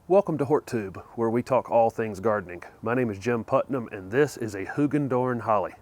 Welcome to HortTube, where we talk all things gardening. My name is Jim Putnam, and this is a Hoogendorn Holly.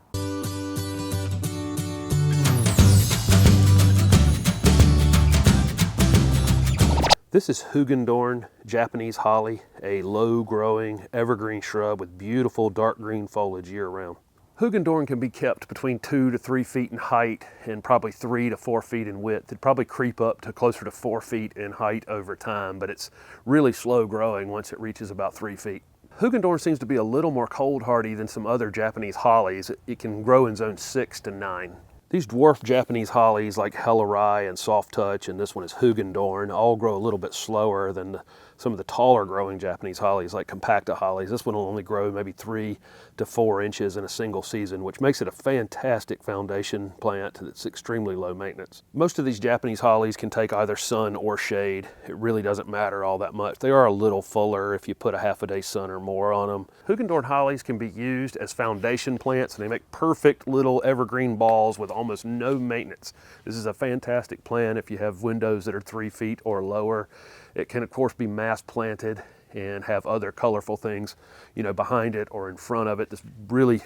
This is Hoogendorn Japanese Holly, a low-growing evergreen shrub with beautiful dark green foliage year-round. Hoogendorn can be kept between 2 to 3 feet in height and probably 3 to 4 feet in width. It'd probably creep up to closer to 4 feet in height over time, but it's really slow growing once it reaches about 3 feet. Hoogendorn seems to be a little more cold hardy than some other Japanese hollies. It can grow in zone 6 to 9. These dwarf Japanese hollies like Hellerai and Soft Touch, and this one is Hoogendorn, all grow a little bit slower than some of the taller growing Japanese hollies like Compacta hollies. This one will only grow maybe 3 to 4 inches in a single season, which makes it a fantastic foundation plant that's extremely low maintenance. Most of these Japanese hollies can take either sun or shade. It really doesn't matter all that much. They are a little fuller if you put a half a day sun or more on them. Hoogendorn hollies can be used as foundation plants, and they make perfect little evergreen balls with almost no maintenance. This is a fantastic plant if you have windows that are 3 feet or lower. It can of course be mass planted and have other colorful things, behind it or in front of it. This really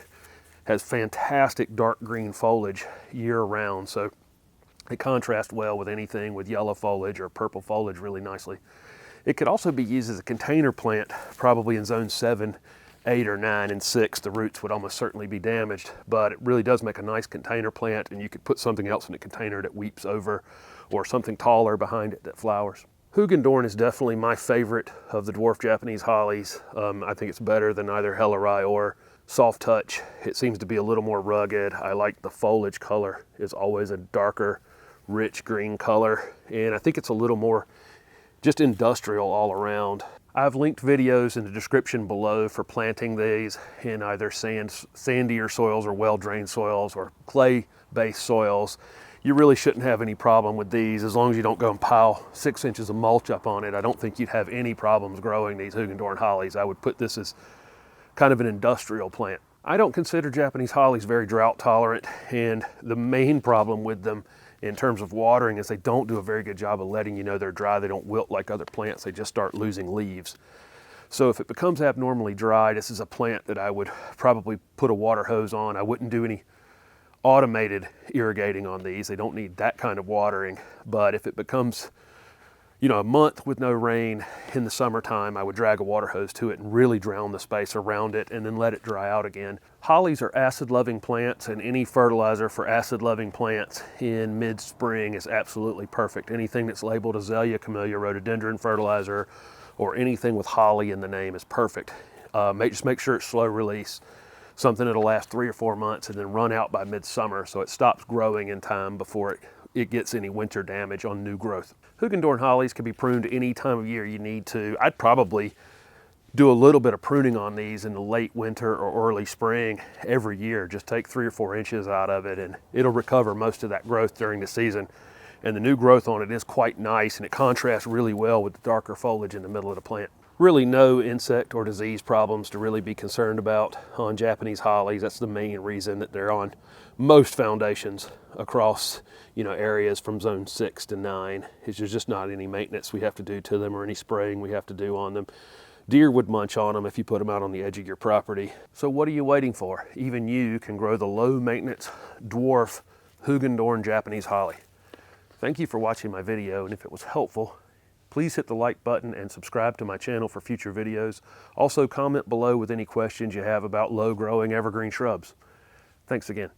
has fantastic dark green foliage year round, so it contrasts well with anything with yellow foliage or purple foliage really nicely. It could also be used as a container plant, probably in zone 7, 8, or 9, and 6. The roots would almost certainly be damaged, but it really does make a nice container plant, and you could put something else in a container that weeps over, or something taller behind it that flowers. Hoogendorn is definitely my favorite of the dwarf Japanese hollies. I think it's better than either Hellerai or Soft Touch. It seems to be a little more rugged. I like the foliage color. It's always a darker, rich green color, and I think it's a little more just industrial all around. I've linked videos in the description below for planting these in either sandier soils or well-drained soils or clay-based soils. You really shouldn't have any problem with these as long as you don't go and pile 6 inches of mulch up on it. I don't think you'd have any problems growing these Hoogendorn hollies. I would put this as kind of an industrial plant. I don't consider Japanese hollies very drought tolerant, and the main problem with them in terms of watering is they don't do a very good job of letting you know they're dry. They don't wilt like other plants. They just start losing leaves. So if it becomes abnormally dry, this is a plant that I would probably put a water hose on. I wouldn't do any automated irrigating on these. They don't need that kind of watering. But if it becomes, a month with no rain in the summertime, I would drag a water hose to it and really drown the space around it and then let it dry out again. Hollies are acid-loving plants, and any fertilizer for acid-loving plants in mid-spring is absolutely perfect. Anything that's labeled azalea, camellia, rhododendron fertilizer, or anything with holly in the name is perfect. Just make sure it's slow release, something that'll last 3 or 4 months and then run out by midsummer so it stops growing in time before it gets any winter damage on new growth. Hoogendorn hollies can be pruned any time of year you need to. I'd probably do a little bit of pruning on these in the late winter or early spring every year. Just take 3 or 4 inches out of it and it'll recover most of that growth during the season. And the new growth on it is quite nice, and it contrasts really well with the darker foliage in the middle of the plant. Really no insect or disease problems to really be concerned about on Japanese hollies. That's the main reason that they're on most foundations across areas from zone 6 to 9. There's just not any maintenance we have to do to them or any spraying we have to do on them. Deer would munch on them if you put them out on the edge of your property. So what are you waiting for? Even you can grow the low maintenance dwarf Hoogendorn Japanese holly. Thank you for watching my video, and if it was helpful, please hit the like button and subscribe to my channel for future videos. Also comment below with any questions you have about low growing evergreen shrubs. Thanks again.